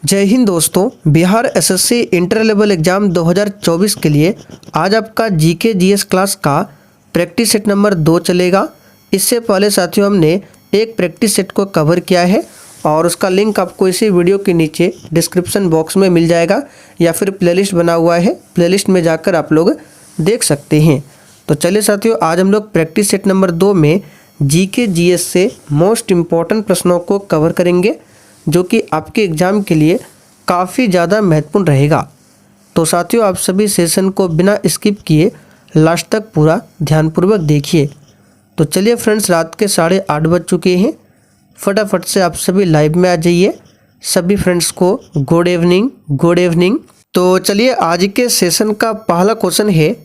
जय हिंद दोस्तों। Bihar SSC inter level exam 2024 के लिए आज आपका जीके जीएस क्लास का प्रैक्टिस सेट नंबर 2 चलेगा। इससे पहले साथियों हमने एक प्रैक्टिस सेट को कवर किया है और उसका लिंक आपको इसी वीडियो के नीचे डिस्क्रिप्शन बॉक्स में मिल जाएगा या फिर प्लेलिस्ट बना हुआ है, प्लेलिस्ट में जाकर आप लोग देख सकते हैं। तो चलिए साथियों, आज हम लोग प्रैक्टिस सेट नंबर 2 में जीके जीएस से मोस्ट इम्पॉर्टेंट प्रश्नों को कवर करेंगे जो कि आपके एग्ज़ाम के लिए काफ़ी ज़्यादा महत्वपूर्ण रहेगा। तो साथियों, आप सभी सेशन को बिना स्किप किए लास्ट तक पूरा ध्यानपूर्वक देखिए। तो चलिए फ्रेंड्स, रात के 8:30 बज चुके हैं। फटाफट से आप सभी लाइव में आ जाइए। सभी फ्रेंड्स को गुड इवनिंग, गुड इवनिंग। तो चलिए, आज के सेशन का पहला क्वेश्चन है,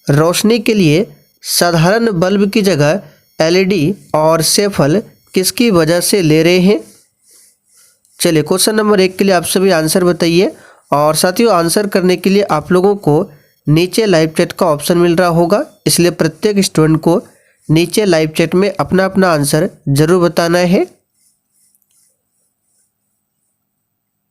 रोशनी के लिए साधारण बल्ब की जगह एलईडी और सेफल किसकी वजह से ले रहे हैं। चलिए, क्वेश्चन नंबर 1 के लिए आप सभी आंसर बताइए। और साथियों, आंसर करने के लिए आप लोगों को नीचे लाइव चैट का ऑप्शन मिल रहा होगा, इसलिए प्रत्येक स्टूडेंट को नीचे लाइव चैट में अपना अपना आंसर जरूर बताना है।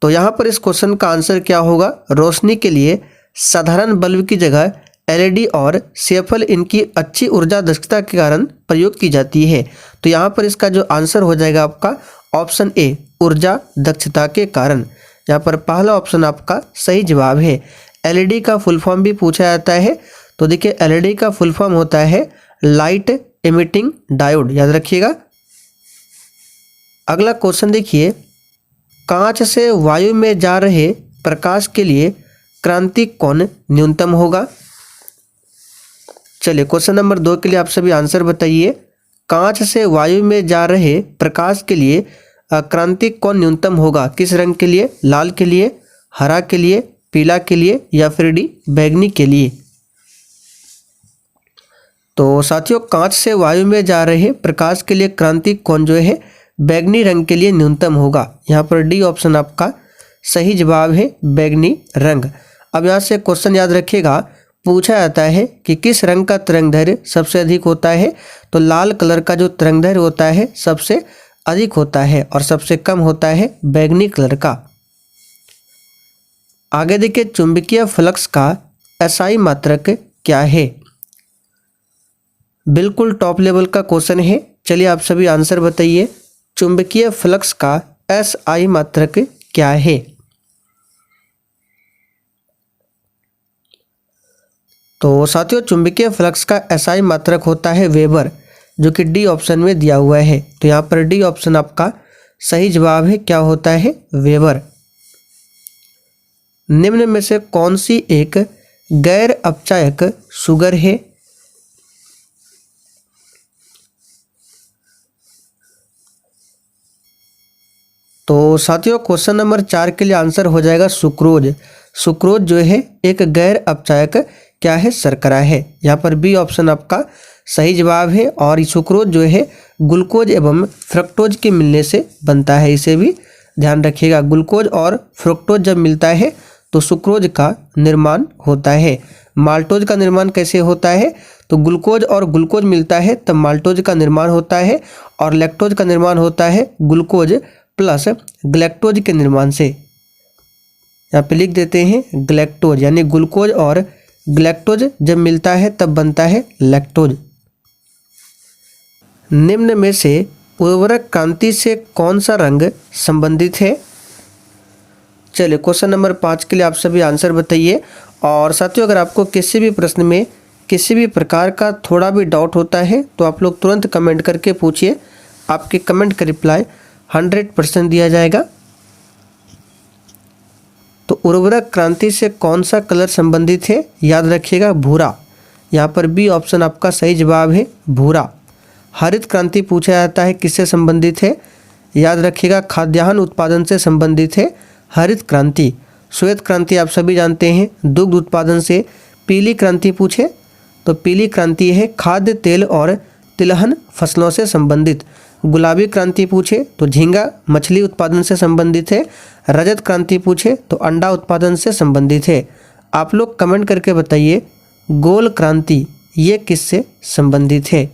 तो यहाँ पर इस क्वेश्चन का आंसर क्या होगा, रोशनी के लिए साधारण बल्ब की जगह एलईडी और सेफल इनकी अच्छी ऊर्जा दक्षता के कारण प्रयोग की जाती है। तो यहाँ पर इसका जो आंसर हो जाएगा आपका ऑप्शन ए, ऊर्जा दक्षता के कारण। यहाँ पर पहला ऑप्शन आपका सही जवाब है। एलईडी का फुल फॉर्म भी पूछा जाता है। तो देखिए, एलईडी का फुल फॉर्म होता है लाइट एमिटिंग डायोड, याद रखिएगा। अगला क्वेश्चन देखिए, कांच से वायु में जा रहे प्रकाश के लिए क्रांति कोण न्यूनतम होगा। चलिए, क्वेश्चन नंबर 2 के लिए आप सभी आंसर बताइए। कांच से वायु में जा रहे प्रकाश के लिए क्रांति कोण न्यूनतम होगा। किस रंग के लिए? लाल के लिए, हरा के लिए, पीला के लिए या फिर डी बैंगनी के लिए। तो साथियों, कांच से वायु में जा रहे प्रकाश के लिए क्रांति कोण जो है बैंगनी रंग के लिए न्यूनतम होगा। यहाँ पर डी ऑप्शन आपका सही जवाब है, बैंगनी रंग। अब यहाँ से क्वेश्चन याद रखिएगा, पूछा जाता है कि किस रंग का तरंगदैर्घ्य सबसे अधिक होता है। तो लाल कलर का जो तरंगदैर्घ्य होता है सबसे अधिक होता है और सबसे कम होता है बैंगनी कलर का। आगे देखिए, चुंबकीय फ्लक्स का एसआई मात्रक क्या है। बिल्कुल टॉप लेवल का क्वेश्चन है। चलिए, आप सभी आंसर बताइए। चुंबकीय फ्लक्स का एसआई मात्रक क्या है। तो साथियों, चुंबकीय फ्लक्स का एसआई मात्रक होता है वेबर, जो कि डी ऑप्शन में दिया हुआ है। तो यहाँ पर डी ऑप्शन आपका सही जवाब है। क्या होता है? वेबर। निम्न में से कौन सी एक गैर अपचायक शुगर है। तो साथियों, क्वेश्चन नंबर 4 के लिए आंसर हो जाएगा सुक्रोज। सुक्रोज जो है एक गैर अपचायक क्या है? शर्करा है। यहाँ पर बी ऑप्शन आपका सही जवाब है। और ये सुक्रोज जो है ग्लूकोज एवं फ्रक्टोज के मिलने से बनता है, इसे भी ध्यान रखिएगा। ग्लूकोज और फ्रक्टोज जब मिलता है तो सुक्रोज का निर्माण होता है। माल्टोज का निर्माण कैसे होता है? तो ग्लूकोज और ग्लूकोज मिलता है तब माल्टोज का निर्माण होता है, और लैक्टोज का निर्माण होता है ग्लूकोज प्लस ग्लैक्टोज के निर्माण से। यहाँ पे लिख देते हैं ग्लैक्टोज, यानी ग्लूकोज और ग्लैक्टोज जब मिलता है तब बनता है लैक्टोज। निम्न में से उर्वरक क्रांति से कौन सा रंग संबंधित है। चलिए, क्वेश्चन नंबर 5 के लिए आप सभी आंसर बताइए। और साथियों, अगर आपको किसी भी प्रश्न में किसी भी प्रकार का थोड़ा भी डाउट होता है तो आप लोग तुरंत कमेंट करके पूछिए। आपके कमेंट का रिप्लाई 100% दिया जाएगा। तो उर्वरक क्रांति से कौन सा कलर संबंधित है? याद रखिएगा, भूरा। यहाँ पर बी ऑप्शन आपका सही जवाब है, भूरा। हरित क्रांति पूछा जाता है, किससे संबंधित है? याद रखिएगा, खाद्यान्न उत्पादन से संबंधित है हरित क्रांति। श्वेत क्रांति आप सभी जानते हैं, दुग्ध उत्पादन से। पीली क्रांति पूछे तो पीली क्रांति है खाद्य तेल और तिलहन फसलों से संबंधित। गुलाबी क्रांति पूछे तो झींगा मछली उत्पादन से संबंधित है। रजत क्रांति पूछे तो अंडा उत्पादन से संबंधित है। आप लोग कमेंट करके बताइए, गोल क्रांति ये किससे संबंधित है।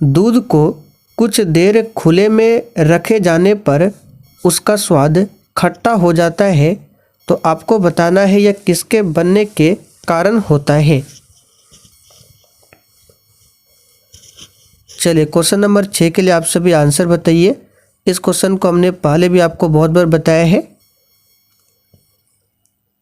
दूध को कुछ देर खुले में रखे जाने पर उसका स्वाद खट्टा हो जाता है तो आपको बताना है यह किसके बनने के कारण होता है। चलिए क्वेश्चन नंबर 6 के लिए आप सभी आंसर बताइए। इस क्वेश्चन को हमने पहले भी आपको बहुत बार बताया है।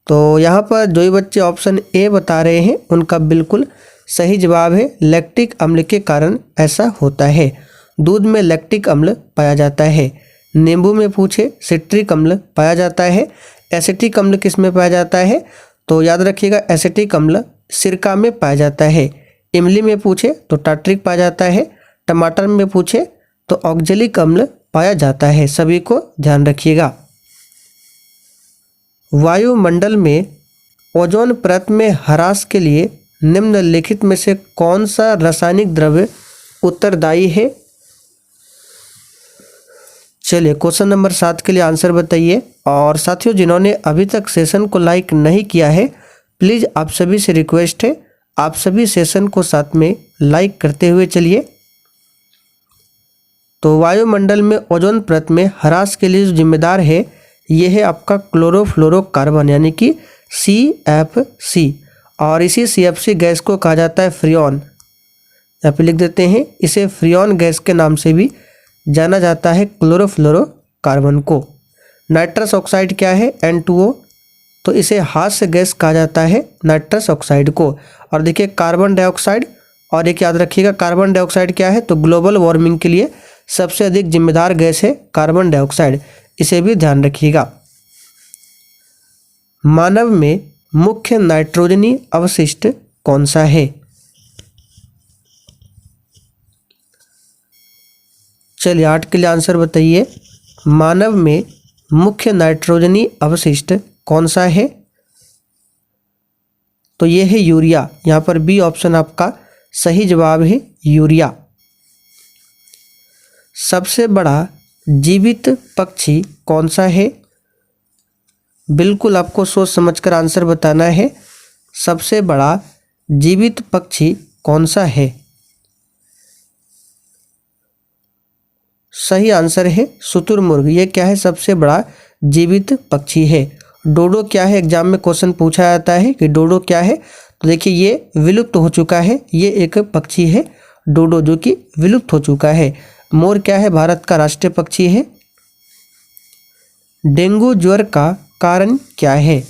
तो यहाँ पर जो भी बच्चे ऑप्शन ए बता रहे हैं उनका बिल्कुल सही जवाब है, लैक्टिक अम्ल के कारण ऐसा होता है। दूध में लैक्टिक अम्ल पाया जाता है। नींबू में पूछे सिट्रिक अम्ल पाया जाता है। एसिटिक अम्ल किस में पाया जाता है? तो याद रखिएगा एसिटिक अम्ल सिरका में पाया जाता है। इमली में पूछे तो टार्ट्रिक पाया जाता है। टमाटर में पूछे तो ऑक्जेलिक अम्ल पाया जाता है। सभी को ध्यान रखिएगा। वायुमंडल में ओजोन परत में ह्रास के लिए निम्नलिखित में से कौन सा रासायनिक द्रव्य उत्तरदायी है? चलिए क्वेश्चन नंबर 7 के लिए आंसर बताइए। और साथियों जिन्होंने अभी तक सेशन को लाइक नहीं किया है, प्लीज़ आप सभी से रिक्वेस्ट है आप सभी सेशन को साथ में लाइक करते हुए चलिए। तो वायुमंडल में ओजोन परत में ह्रास के लिए जो जिम्मेदार है यह है आपका क्लोरोफ्लोरोकार्बन यानी कि CFC। और इसी CFC गैस को कहा जाता है फ्रियोन। यहाँ पे लिख देते हैं, इसे फ्रियोन गैस के नाम से भी जाना जाता है क्लोरोफ्लोरोकार्बन को। नाइट्रस ऑक्साइड क्या है? N2O। तो इसे हास्य गैस कहा जाता है नाइट्रस ऑक्साइड को। और देखिए कार्बन डाइऑक्साइड, और एक याद रखिएगा कार्बन डाइऑक्साइड क्या है? तो ग्लोबल वार्मिंग के लिए सबसे अधिक जिम्मेदार गैस है कार्बन डाइऑक्साइड, इसे भी ध्यान रखिएगा। मानव में मुख्य नाइट्रोजनी अवशिष्ट कौन सा है? चलिए 8 के लिए आंसर बताइए। मानव में मुख्य नाइट्रोजनी अवशिष्ट कौन सा है? तो ये है यूरिया। यहाँ पर बी ऑप्शन आपका सही जवाब है, यूरिया। सबसे बड़ा जीवित पक्षी कौन सा है? बिल्कुल आपको सोच समझकर आंसर बताना है। सबसे बड़ा जीवित पक्षी कौन सा है? सही आंसर है शुतुरमुर्ग। ये क्या है? सबसे बड़ा जीवित पक्षी है। डोडो क्या है? एग्जाम में क्वेश्चन पूछा जाता है कि डोडो क्या है। तो देखिए ये विलुप्त हो चुका है, ये एक पक्षी है डोडो जो कि विलुप्त हो चुका है। मोर क्या है? भारत का राष्ट्रीय पक्षी है। डेंगू ज्वर का कारण क्या है?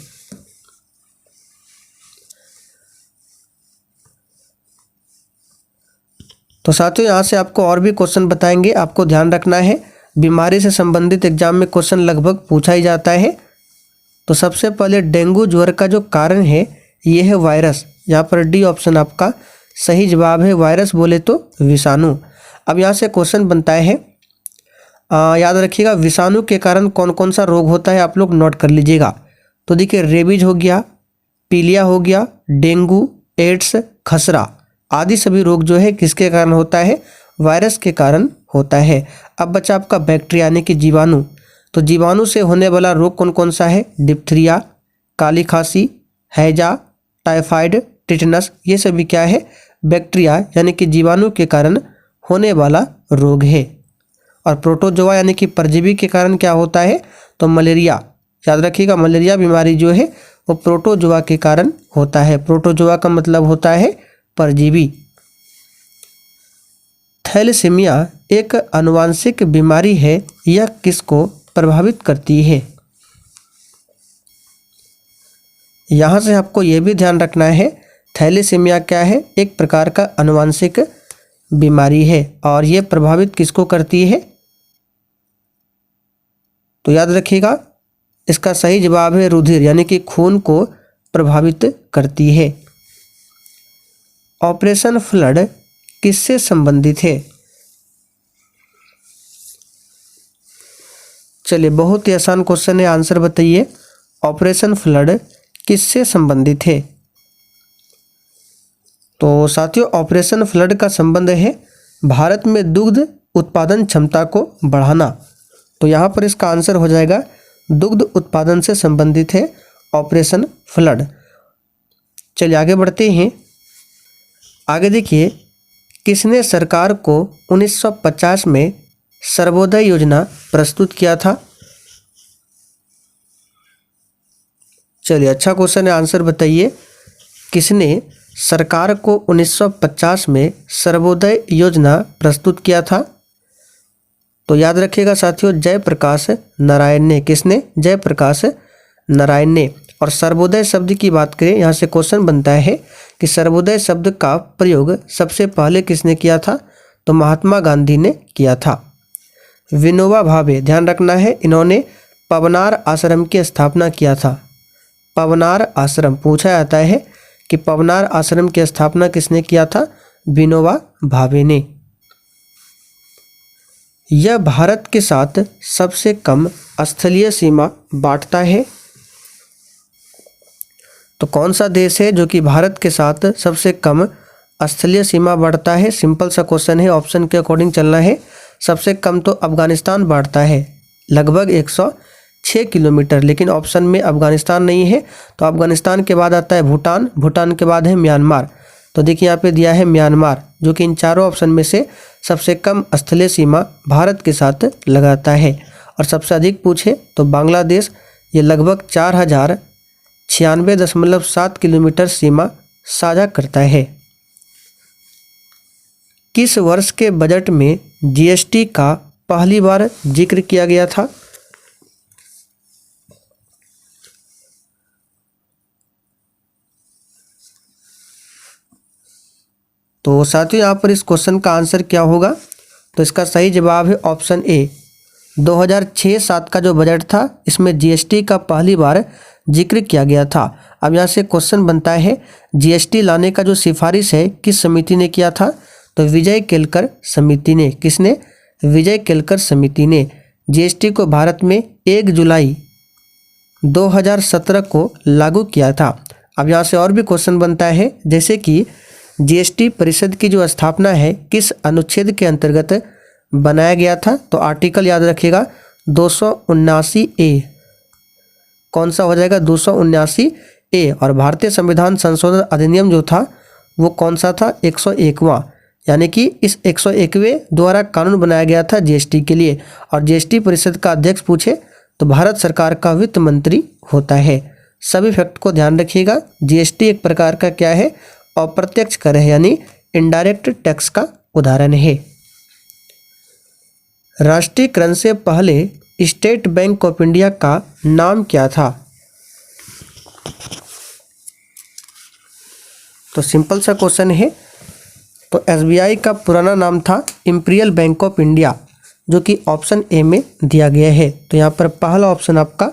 तो साथियों यहाँ से आपको और भी क्वेश्चन बताएंगे, आपको ध्यान रखना है। बीमारी से संबंधित एग्जाम में क्वेश्चन लगभग पूछा ही जाता है। तो सबसे पहले डेंगू ज्वर का जो कारण है ये है वायरस। यहाँ पर डी ऑप्शन आपका सही जवाब है, वायरस बोले तो विषाणु। अब यहाँ से क्वेश्चन बनता है, याद रखिएगा विषाणु के कारण कौन कौन सा रोग होता है, आप लोग नोट कर लीजिएगा। तो देखिए रेबीज हो गया, पीलिया हो गया, डेंगू, एड्स, खसरा आदि सभी रोग जो है किसके कारण होता है? वायरस के कारण होता है। अब बचा आपका बैक्टीरिया यानी कि जीवाणु। तो जीवाणु से होने वाला रोग कौन कौन सा है? डिप्थीरिया, काली खांसी, हैजा, टाइफाइड, टिटनस, ये सभी क्या है? बैक्टीरिया यानी कि जीवाणु के कारण होने वाला रोग है। और प्रोटोजोआ यानी कि परजीवी के कारण क्या होता है? तो मलेरिया। याद रखिएगा मलेरिया बीमारी जो है वो प्रोटोजोआ के कारण होता है। प्रोटोजोआ का मतलब होता है परजीवी। थैलेसीमिया एक आनुवांशिक बीमारी है, यह किसको प्रभावित करती है? यहाँ से आपको यह भी ध्यान रखना है थैलेसीमिया क्या है? एक प्रकार का आनुवांशिक बीमारी है। और यह प्रभावित किसको करती है? तो याद रखिएगा इसका सही जवाब है रुधिर यानी कि खून को प्रभावित करती है। ऑपरेशन फ्लड किससे संबंधित है? चलिए बहुत ही आसान क्वेश्चन है, आंसर बताइए। ऑपरेशन फ्लड किससे संबंधित है? तो साथियों ऑपरेशन फ्लड का संबंध है भारत में दुग्ध उत्पादन क्षमता को बढ़ाना। तो यहाँ पर इसका आंसर हो जाएगा दुग्ध उत्पादन से संबंधित है ऑपरेशन फ्लड। चलिए आगे बढ़ते हैं। आगे देखिए किसने सरकार को 1950 में सर्वोदय योजना प्रस्तुत किया था? चलिए, अच्छा क्वेश्चन है, आंसर बताइए। किसने सरकार को 1950 में सर्वोदय योजना प्रस्तुत किया था? तो याद रखिएगा साथियों, जयप्रकाश नारायण ने। किसने? जयप्रकाश नारायण ने। और सर्वोदय शब्द की बात करें, यहाँ से क्वेश्चन बनता है कि सर्वोदय शब्द का प्रयोग सबसे पहले किसने किया था? तो महात्मा गांधी ने किया था। विनोबा भावे, ध्यान रखना है, इन्होंने पवनार आश्रम की स्थापना किया था। पवनार आश्रम पूछा जाता है कि पवनार आश्रम की स्थापना किसने किया था? विनोबा भावे ने। यह भारत के साथ सबसे कम स्थलीय सीमा बांटता है। तो कौन सा देश है जो कि भारत के साथ सबसे कम स्थलीय सीमा बांटता है? सिंपल सा क्वेश्चन है, ऑप्शन के अकॉर्डिंग चलना है। सबसे कम तो अफगानिस्तान बांटता है, लगभग 106 किलोमीटर, लेकिन ऑप्शन में अफगानिस्तान नहीं है। तो अफगानिस्तान के बाद आता है भूटान, भूटान के बाद है म्यांमार। तो देखिए यहाँ पे दिया है म्यांमार, जो कि इन चारों ऑप्शन में से सबसे कम स्थलीय सीमा भारत के साथ लगाता है। और सबसे अधिक पूछे तो बांग्लादेश, ये लगभग 4096.7 किलोमीटर सीमा साझा करता है। किस वर्ष के बजट में जीएसटी का पहली बार जिक्र किया गया था? तो साथियों, यहाँ पर इस क्वेश्चन का आंसर क्या होगा? तो इसका सही जवाब है ऑप्शन ए। 2006-07 का जो बजट था, इसमें जीएसटी का पहली बार जिक्र किया गया था। अब यहाँ से क्वेश्चन बनता है, जीएसटी लाने का जो सिफारिश है किस समिति ने किया था? तो विजय केलकर समिति ने। किसने? विजय केलकर समिति ने। जीएसटी को भारत में 1 जुलाई 2017 को लागू किया था। अब यहाँ से और भी क्वेश्चन बनता है, जैसे कि जीएसटी परिषद की जो स्थापना है किस अनुच्छेद के अंतर्गत बनाया गया था? तो आर्टिकल याद रखिएगा 279A। कौन सा हो जाएगा? 279A। और भारतीय संविधान संशोधन अधिनियम जो था वो कौन सा था? 101वां। यानी कि इस 101वें द्वारा कानून बनाया गया था जीएसटी के लिए। और जीएसटी परिषद का अध्यक्ष पूछे तो भारत सरकार का वित्त मंत्री होता है। सभी फैक्ट को ध्यान रखिएगा। जीएसटी एक प्रकार का क्या है? अप्रत्यक्ष कर है, यानी इनडायरेक्ट टैक्स का उदाहरण है। राष्ट्रीयकरण से पहले स्टेट बैंक ऑफ इंडिया का नाम क्या था? तो सिंपल सा क्वेश्चन है। तो एसबीआई का पुराना नाम था इंपीरियल बैंक ऑफ इंडिया, जो कि ऑप्शन ए में दिया गया है। तो यहाँ पर पहला ऑप्शन आपका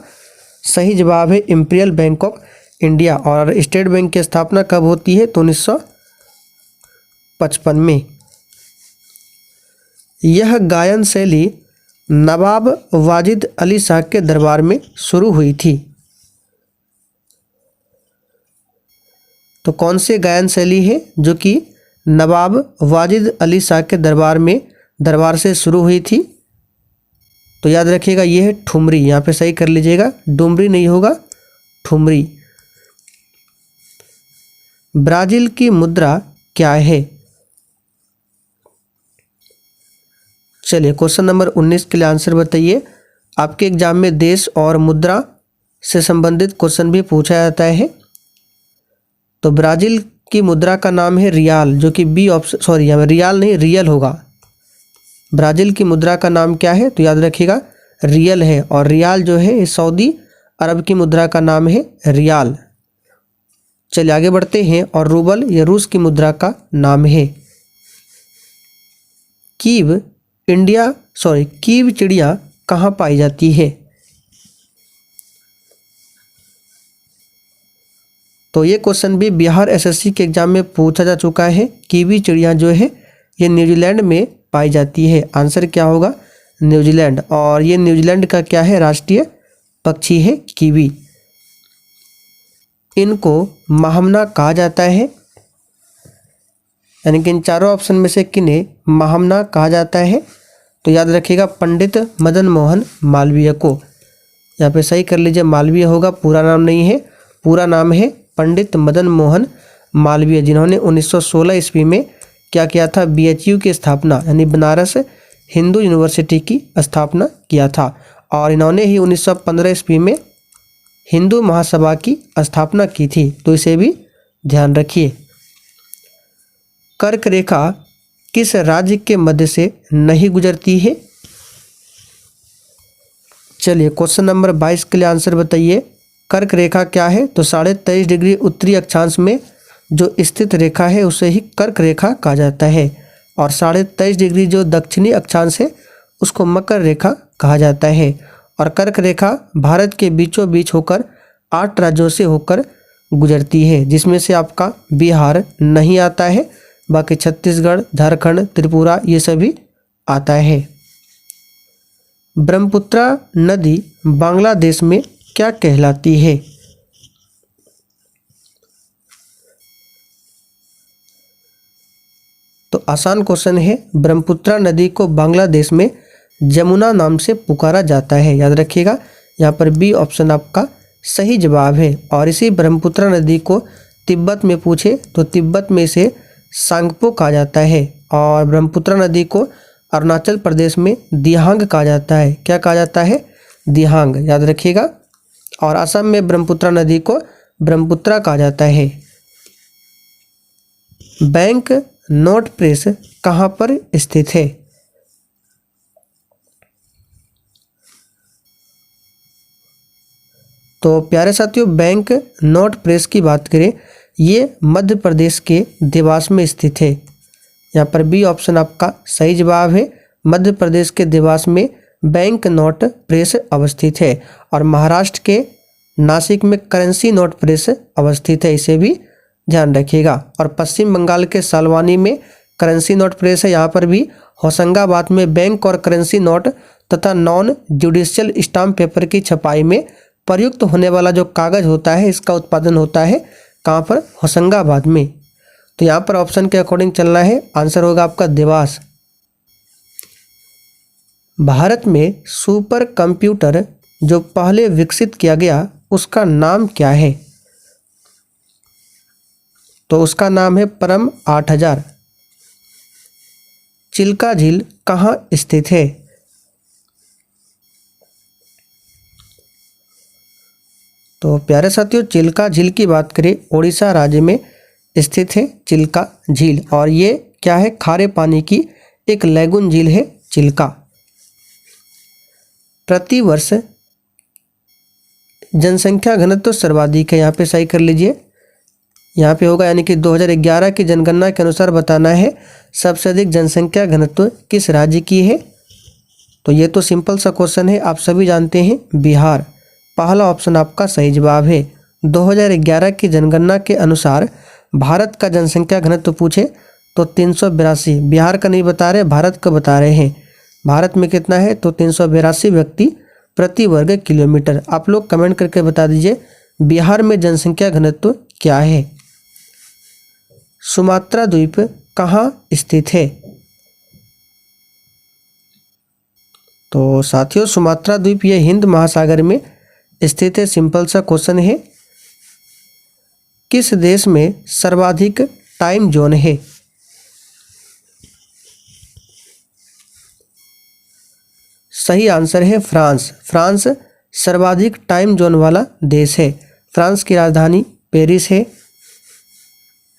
सही जवाब है, इंपीरियल बैंक ऑफ इंडिया। और स्टेट बैंक की स्थापना कब होती है? तो 1955 में। यह गायन शैली नवाब वाजिद अली शाह के दरबार में शुरू हुई थी। तो कौन से गायन शैली है जो कि नवाब वाजिद अली शाह के दरबार से शुरू हुई थी? तो याद रखिएगा ये है ठुमरी। यहाँ पे सही कर लीजिएगा, डुमरी नहीं होगा, ठुमरी। ब्राजील की मुद्रा क्या है? चलिए, क्वेश्चन नंबर 19 के लिए आंसर बताइए। आपके एग्जाम में देश और मुद्रा से संबंधित क्वेश्चन भी पूछा जाता है। तो ब्राजील की मुद्रा का नाम है रियाल, जो कि बी ऑप्शन, सॉरी यहाँ रियाल नहीं रियल होगा। ब्राजील की मुद्रा का नाम क्या है? तो याद रखिएगा रियल है। और रियाल जो है सऊदी अरब की मुद्रा का नाम है रियाल। चलिए आगे बढ़ते हैं। और रूबल ये रूस की मुद्रा का नाम है। कीव चिड़िया कहाँ पाई जाती है? तो ये क्वेश्चन भी बिहार एसएससी के एग्जाम में पूछा जा चुका है। कीवी चिड़िया जो है ये न्यूजीलैंड में पाई जाती है। आंसर क्या होगा? न्यूजीलैंड। और ये न्यूजीलैंड का क्या है? राष्ट्रीय पक्षी है कीवी। इनको महामना कहा जाता है, यानी कि इन चारों ऑप्शन में से किन्हें महामना कहा जाता है? तो याद रखिएगा पंडित मदन मोहन मालवीय को। यहाँ पे सही कर लीजिए, मालवीय होगा, पूरा नाम नहीं है। पूरा नाम है पंडित मदन मोहन मालवीय, जिन्होंने 1916 ईस्वी में क्या किया था? बीएचयू की स्थापना, यानी बनारस हिंदू यूनिवर्सिटी की स्थापना किया था। और इन्होंने ही 1915 ईस्वी में हिंदू महासभा की स्थापना की थी? तो इसे भी ध्यान रखिए। कर्क रेखा किस राज्य के मध्य से नहीं गुजरती है? चलिए क्वेश्चन नंबर 22 के लिए आंसर बताइए। कर्क रेखा क्या है? तो 23.5 डिग्री उत्तरी अक्षांश में जो स्थित रेखा है उसे ही कर्क रेखा कहा जाता है, और 23.5 डिग्री जो दक्षिणी अक्षांश है उसको मकर रेखा कहा जाता है। और कर्क रेखा भारत के बीचों बीच होकर 8 राज्यों से होकर गुजरती है, जिसमें से आपका बिहार नहीं आता है, बाकी छत्तीसगढ़, झारखंड, त्रिपुरा ये सभी आता है। ब्रह्मपुत्रा नदी बांग्लादेश में क्या कहलाती है? तो आसान क्वेश्चन है। ब्रह्मपुत्रा नदी को बांग्लादेश में जमुना नाम से पुकारा जाता है, याद रखिएगा। यहाँ पर बी ऑप्शन आपका सही जवाब है। और इसी ब्रह्मपुत्रा नदी को तिब्बत में पूछे तो तिब्बत में इसे सांगपो कहा जाता है, और ब्रह्मपुत्रा नदी को अरुणाचल प्रदेश में दिहांग कहा जाता है। क्या कहा जाता है? दिहांग, याद रखिएगा। और असम में ब्रह्मपुत्रा नदी को ब्रह्मपुत्रा कहा जाता है। बैंक नोट प्रेस कहाँ पर स्थित है? तो प्यारे साथियों, बैंक नोट प्रेस की बात करें, ये मध्य प्रदेश के देवास में स्थित है। यहाँ पर बी ऑप्शन आपका सही जवाब है। मध्य प्रदेश के देवास में बैंक नोट प्रेस अवस्थित है। और महाराष्ट्र के नासिक में करेंसी नोट प्रेस अवस्थित है, इसे भी ध्यान रखिएगा। और पश्चिम बंगाल के सालवानी में करेंसी नोट प्रेस है। यहाँ पर भी होशंगाबाद में बैंक और करेंसी नोट तथा नॉन जुडिशियल स्टाम्प पेपर की छपाई में प्रयुक्त होने वाला जो कागज होता है इसका उत्पादन होता है कहाँ पर? होशंगाबाद में। तो यहाँ पर ऑप्शन के अकॉर्डिंग चलना है, आंसर होगा आपका देवास। भारत में सुपर कंप्यूटर जो पहले विकसित किया गया उसका नाम क्या है? तो उसका नाम है परम 8000। चिल्का झील कहाँ स्थित है? तो प्यारे साथियों, चिल्का झील की बात करें, ओडिशा राज्य में स्थित है चिल्का झील। और ये क्या है? खारे पानी की एक लैगून झील है चिल्का। प्रतिवर्ष जनसंख्या घनत्व सर्वाधिक है, यहाँ पे सही कर लीजिए। यहाँ पे होगा, यानी कि 2011 की जनगणना के अनुसार बताना है सबसे अधिक जनसंख्या घनत्व किस राज्य की है। तो ये तो सिंपल सा क्वेश्चन है, आप सभी जानते हैं, बिहार। पहला ऑप्शन आपका सही जवाब है। 2011 की जनगणना के अनुसार भारत का जनसंख्या घनत्व पूछे तो 382। बिहार का नहीं बता रहे, भारत का बता रहे हैं। भारत में कितना है? तो 382 व्यक्ति प्रति वर्ग किलोमीटर। आप लोग कमेंट करके बता दीजिए बिहार में जनसंख्या घनत्व क्या है। सुमात्रा द्वीप कहाँ स्थित है? तो साथियों, सुमात्रा द्वीप ये हिंद महासागर में स्थित है। सिंपल सा क्वेश्चन है। किस देश में सर्वाधिक टाइम जोन है? सही आंसर है फ्रांस। फ्रांस सर्वाधिक टाइम जोन वाला देश है। फ्रांस की राजधानी पेरिस है।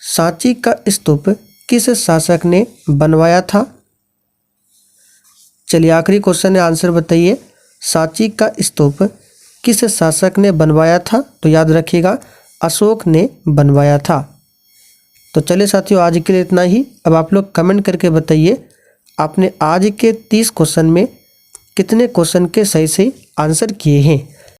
सांची का स्तूप किस शासक ने बनवाया था? चलिए आखिरी क्वेश्चन है, आंसर बताइए। सांची का स्तूप किस शासक ने बनवाया था? तो याद रखिएगा, अशोक ने बनवाया था। तो चलिए साथियों, आज के लिए इतना ही। अब आप लोग कमेंट करके बताइए आपने आज के 30 क्वेश्चन में कितने क्वेश्चन के सही सही आंसर किए हैं।